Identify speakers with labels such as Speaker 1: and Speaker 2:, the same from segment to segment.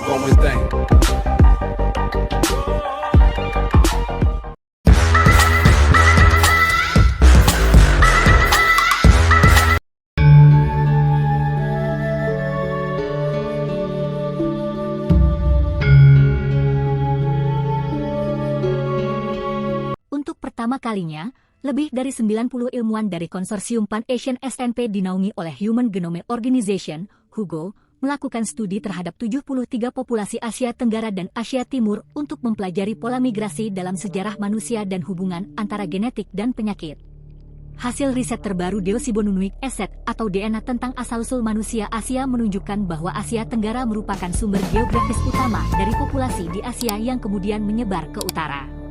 Speaker 1: como tem.
Speaker 2: Untuk pertama kalinya, lebih dari 90 ilmuwan dari konsorsium Pan-Asian SNP dinaungi oleh Human Genome Organization, HUGO, melakukan studi terhadap 73 populasi Asia Tenggara dan Asia Timur untuk mempelajari pola migrasi dalam sejarah manusia dan hubungan antara genetik dan penyakit. Hasil riset terbaru Deoxibonucleic Acid atau DNA tentang asal-usul manusia Asia menunjukkan bahwa Asia Tenggara merupakan sumber geografis utama dari populasi di Asia yang kemudian menyebar ke utara.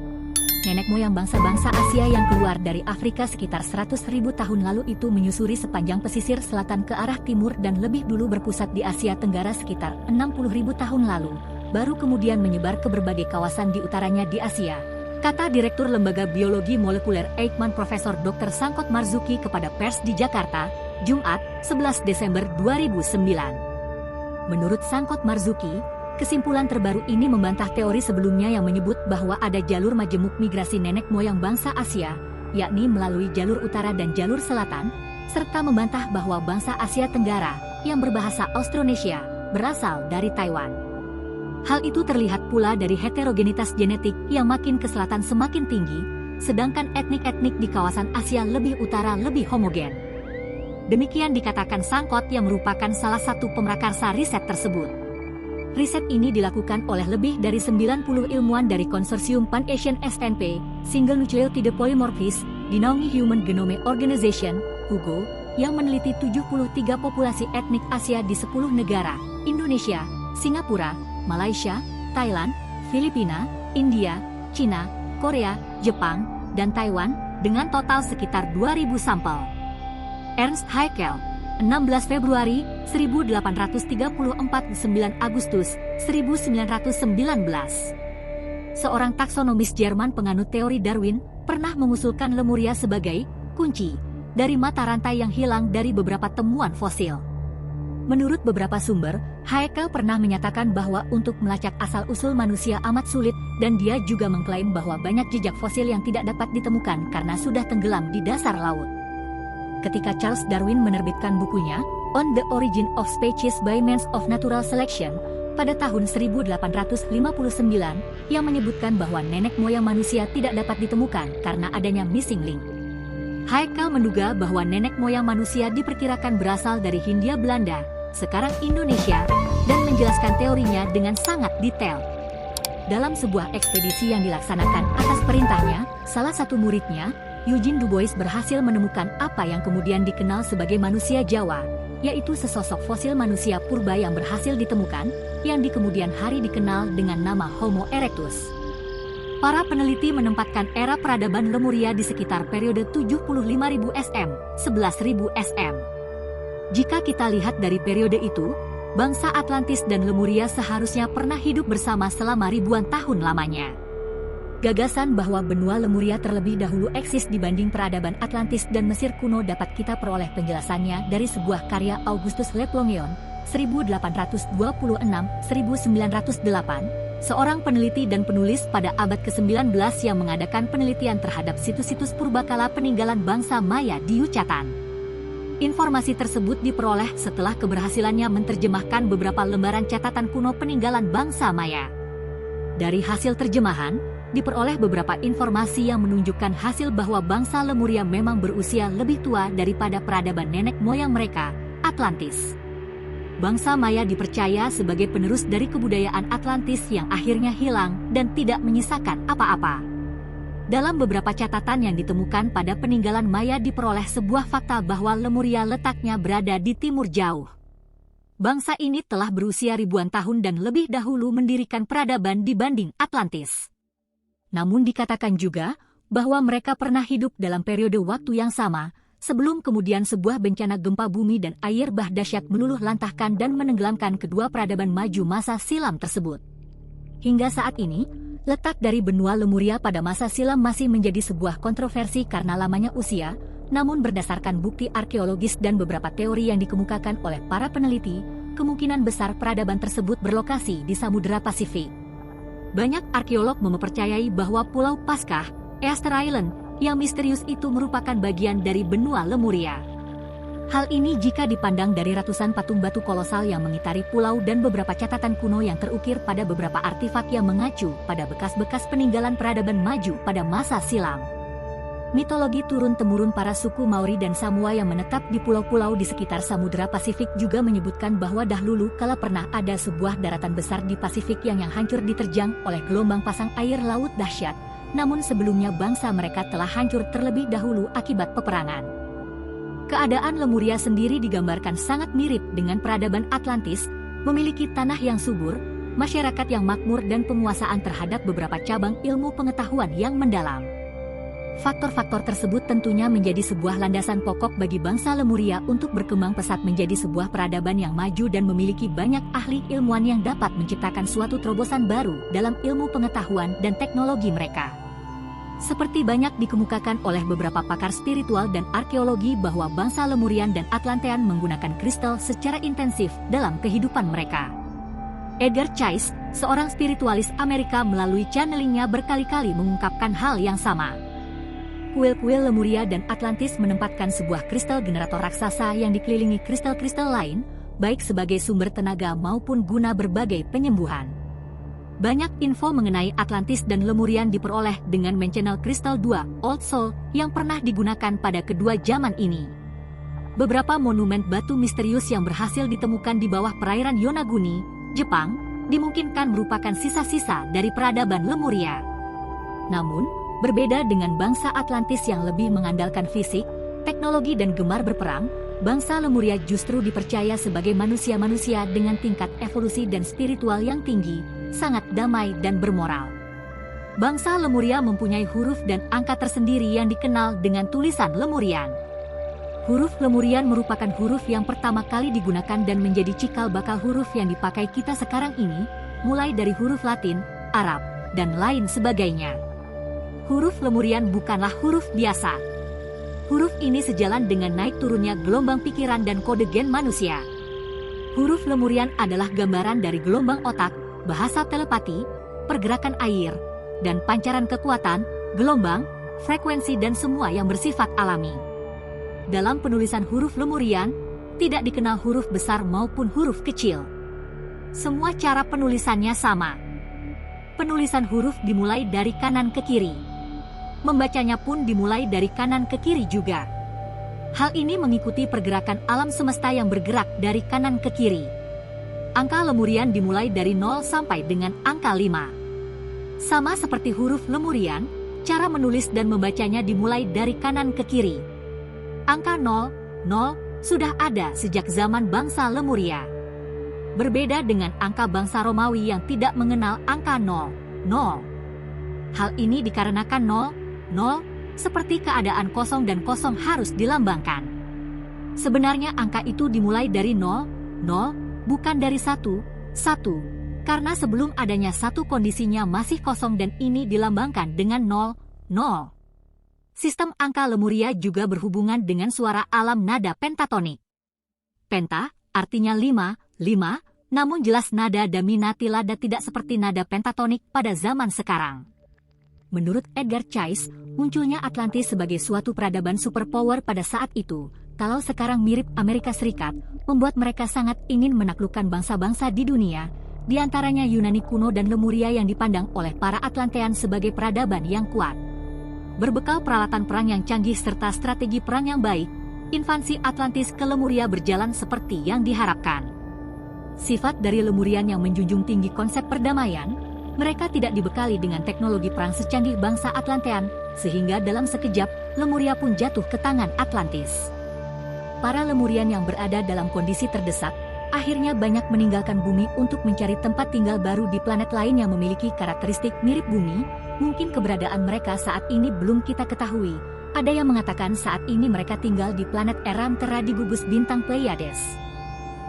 Speaker 2: Nenek moyang bangsa-bangsa Asia yang keluar dari Afrika sekitar 100.000 tahun lalu itu menyusuri sepanjang pesisir selatan ke arah timur dan lebih dulu berpusat di Asia Tenggara sekitar 60.000 tahun lalu, baru kemudian menyebar ke berbagai kawasan di utaranya di Asia, kata Direktur Lembaga Biologi Molekuler Eijkman Profesor Dr. Sangkot Marzuki kepada pers di Jakarta, Jumat, 11 Desember 2009. Menurut Sangkot Marzuki, kesimpulan terbaru ini membantah teori sebelumnya yang menyebut bahwa ada jalur majemuk migrasi nenek moyang bangsa Asia, yakni melalui jalur utara dan jalur selatan, serta membantah bahwa bangsa Asia Tenggara, yang berbahasa Austronesia, berasal dari Taiwan. Hal itu terlihat pula dari heterogenitas genetik yang makin ke selatan semakin tinggi, sedangkan etnik-etnik di kawasan Asia lebih utara lebih homogen. Demikian dikatakan Sangkot yang merupakan salah satu pemrakarsa riset tersebut. Riset ini dilakukan oleh lebih dari 90 ilmuwan dari konsorsium Pan-Asian SNP, Single Nucleotide Polymorphism, dinaungi Human Genome Organization, HUGO, yang meneliti 73 populasi etnik Asia di 10 negara, Indonesia, Singapura, Malaysia, Thailand, Filipina, India, Cina, Korea, Jepang, dan Taiwan, dengan total sekitar 2.000 sampel. Ernst Haeckel, 16 Februari 1834 9 Agustus 1919. Seorang taksonomis Jerman penganut teori Darwin pernah mengusulkan Lemuria sebagai kunci dari mata rantai yang hilang dari beberapa temuan fosil. Menurut beberapa sumber, Haeckel pernah menyatakan bahwa untuk melacak asal-usul manusia amat sulit dan dia juga mengklaim bahwa banyak jejak fosil yang tidak dapat ditemukan karena sudah tenggelam di dasar laut. Ketika Charles Darwin menerbitkan bukunya, On the Origin of Species by Means of Natural Selection, pada tahun 1859, yang menyebutkan bahwa nenek moyang manusia tidak dapat ditemukan karena adanya missing link. Haeckel menduga bahwa nenek moyang manusia diperkirakan berasal dari Hindia Belanda, sekarang Indonesia, dan menjelaskan teorinya dengan sangat detail. Dalam sebuah ekspedisi yang dilaksanakan atas perintahnya, salah satu muridnya, Eugene Dubois berhasil menemukan apa yang kemudian dikenal sebagai manusia Jawa, yaitu sesosok fosil manusia purba yang berhasil ditemukan, yang di kemudian hari dikenal dengan nama Homo erectus. Para peneliti menempatkan era peradaban Lemuria di sekitar periode 75.000 SM, 11.000 SM. Jika kita lihat dari periode itu, bangsa Atlantis dan Lemuria seharusnya pernah hidup bersama selama ribuan tahun lamanya. Gagasan bahwa benua Lemuria terlebih dahulu eksis dibanding peradaban Atlantis dan Mesir kuno dapat kita peroleh penjelasannya dari sebuah karya Augustus Le Plongeon, 1826-1908, seorang peneliti dan penulis pada abad ke-19 yang mengadakan penelitian terhadap situs-situs purbakala peninggalan bangsa Maya di Yucatan. Informasi tersebut diperoleh setelah keberhasilannya menerjemahkan beberapa lembaran catatan kuno peninggalan bangsa Maya. Dari hasil terjemahan, diperoleh beberapa informasi yang menunjukkan hasil bahwa bangsa Lemuria memang berusia lebih tua daripada peradaban nenek moyang mereka, Atlantis. Bangsa Maya dipercaya sebagai penerus dari kebudayaan Atlantis yang akhirnya hilang dan tidak menyisakan apa-apa. Dalam beberapa catatan yang ditemukan pada peninggalan Maya diperoleh sebuah fakta bahwa Lemuria letaknya berada di timur jauh. Bangsa ini telah berusia ribuan tahun dan lebih dahulu mendirikan peradaban dibanding Atlantis. Namun dikatakan juga bahwa mereka pernah hidup dalam periode waktu yang sama, sebelum kemudian sebuah bencana gempa bumi dan air bah dahsyat meluluh lantahkan dan menenggelamkan kedua peradaban maju masa silam tersebut. Hingga saat ini, letak dari benua Lemuria pada masa silam masih menjadi sebuah kontroversi karena lamanya usia, namun berdasarkan bukti arkeologis dan beberapa teori yang dikemukakan oleh para peneliti, kemungkinan besar peradaban tersebut berlokasi di Samudra Pasifik. Banyak arkeolog mempercayai bahwa Pulau Paskah, Easter Island, yang misterius itu merupakan bagian dari benua Lemuria. Hal ini jika dipandang dari ratusan patung batu kolosal yang mengitari pulau dan beberapa catatan kuno yang terukir pada beberapa artefak yang mengacu pada bekas-bekas peninggalan peradaban maju pada masa silam. Mitologi turun-temurun para suku Maori dan Samoa yang menetap di pulau-pulau di sekitar Samudra Pasifik juga menyebutkan bahwa dahulu kala pernah ada sebuah daratan besar di Pasifik yang hancur diterjang oleh gelombang pasang air laut dahsyat, namun sebelumnya bangsa mereka telah hancur terlebih dahulu akibat peperangan. Keadaan Lemuria sendiri digambarkan sangat mirip dengan peradaban Atlantis, memiliki tanah yang subur, masyarakat yang makmur dan penguasaan terhadap beberapa cabang ilmu pengetahuan yang mendalam. Faktor-faktor tersebut tentunya menjadi sebuah landasan pokok bagi bangsa Lemuria untuk berkembang pesat menjadi sebuah peradaban yang maju dan memiliki banyak ahli ilmuwan yang dapat menciptakan suatu terobosan baru dalam ilmu pengetahuan dan teknologi mereka. Seperti banyak dikemukakan oleh beberapa pakar spiritual dan arkeologi bahwa bangsa Lemurian dan Atlantean menggunakan kristal secara intensif dalam kehidupan mereka. Edgar Cayce, seorang spiritualis Amerika melalui channelingnya berkali-kali mengungkapkan hal yang sama. Kuil-kuil Lemuria dan Atlantis menempatkan sebuah kristal generator raksasa yang dikelilingi kristal-kristal lain, baik sebagai sumber tenaga maupun guna berbagai penyembuhan. Banyak info mengenai Atlantis dan Lemurian diperoleh dengan menchannel Kristal 2, Old Soul, yang pernah digunakan pada kedua zaman ini. Beberapa monumen batu misterius yang berhasil ditemukan di bawah perairan Yonaguni, Jepang, dimungkinkan merupakan sisa-sisa dari peradaban Lemuria. Namun, berbeda dengan bangsa Atlantis yang lebih mengandalkan fisik, teknologi dan gemar berperang, bangsa Lemuria justru dipercaya sebagai manusia-manusia dengan tingkat evolusi dan spiritual yang tinggi, sangat damai dan bermoral. Bangsa Lemuria mempunyai huruf dan angka tersendiri yang dikenal dengan tulisan Lemurian. Huruf Lemurian merupakan huruf yang pertama kali digunakan dan menjadi cikal bakal huruf yang dipakai kita sekarang ini, mulai dari huruf Latin, Arab, dan lain sebagainya. Huruf Lemurian bukanlah huruf biasa. Huruf ini sejalan dengan naik turunnya gelombang pikiran dan kode gen manusia. Huruf Lemurian adalah gambaran dari gelombang otak, bahasa telepati, pergerakan air, dan pancaran kekuatan, gelombang, frekuensi dan semua yang bersifat alami. Dalam penulisan huruf Lemurian, tidak dikenal huruf besar maupun huruf kecil. Semua cara penulisannya sama. Penulisan huruf dimulai dari kanan ke kiri. Membacanya pun dimulai dari kanan ke kiri juga. Hal ini mengikuti pergerakan alam semesta yang bergerak dari kanan ke kiri. Angka Lemurian dimulai dari 0 sampai dengan angka 5. Sama seperti huruf Lemurian, cara menulis dan membacanya dimulai dari kanan ke kiri. Angka 0, 0 sudah ada sejak zaman bangsa Lemuria. Berbeda dengan angka bangsa Romawi yang tidak mengenal angka 0, 0. Hal ini dikarenakan 0, 0 seperti keadaan kosong dan kosong harus dilambangkan. Sebenarnya angka itu dimulai dari 0, 0, bukan dari 1, 1, karena sebelum adanya satu kondisinya masih kosong dan ini dilambangkan dengan 0, 0. Sistem angka Lemuria juga berhubungan dengan suara alam nada pentatonik. Penta, artinya 5, 5, namun jelas nada Daminatilada tidak seperti nada pentatonik pada zaman sekarang. Menurut Edgar Cayce, munculnya Atlantis sebagai suatu peradaban superpower pada saat itu, kalau sekarang mirip Amerika Serikat, membuat mereka sangat ingin menaklukkan bangsa-bangsa di dunia, di antaranya Yunani kuno dan Lemuria yang dipandang oleh para Atlantean sebagai peradaban yang kuat. Berbekal peralatan perang yang canggih serta strategi perang yang baik, invasi Atlantis ke Lemuria berjalan seperti yang diharapkan. Sifat dari Lemurian yang menjunjung tinggi konsep perdamaian, mereka tidak dibekali dengan teknologi perang secanggih bangsa Atlantean, sehingga dalam sekejap, Lemuria pun jatuh ke tangan Atlantis. Para Lemurian yang berada dalam kondisi terdesak, akhirnya banyak meninggalkan bumi untuk mencari tempat tinggal baru di planet lain yang memiliki karakteristik mirip bumi. Mungkin keberadaan mereka saat ini belum kita ketahui. Ada yang mengatakan saat ini mereka tinggal di planet Erantera di gugus bintang Pleiades.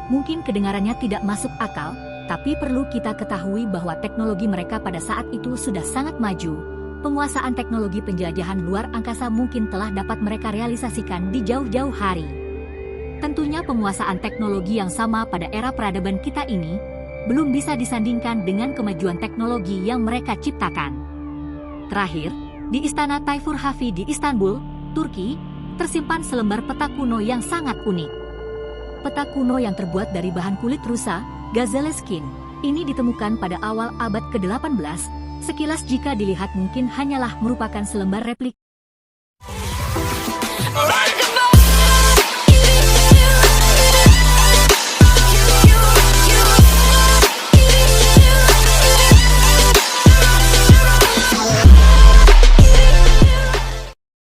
Speaker 2: Mungkin kedengarannya tidak masuk akal, tapi perlu kita ketahui bahwa teknologi mereka pada saat itu sudah sangat maju. Penguasaan teknologi penjelajahan luar angkasa mungkin telah dapat mereka realisasikan di jauh-jauh hari. Tentunya penguasaan teknologi yang sama pada era peradaban kita ini belum bisa disandingkan dengan kemajuan teknologi yang mereka ciptakan. Terakhir, di Istana Tayfur Hafi di Istanbul, Turki, tersimpan selembar peta kuno yang sangat unik. Peta kuno yang terbuat dari bahan kulit rusa, gazelle skin, ini ditemukan pada awal abad ke-18. Sekilas jika dilihat mungkin hanyalah merupakan selembar replik.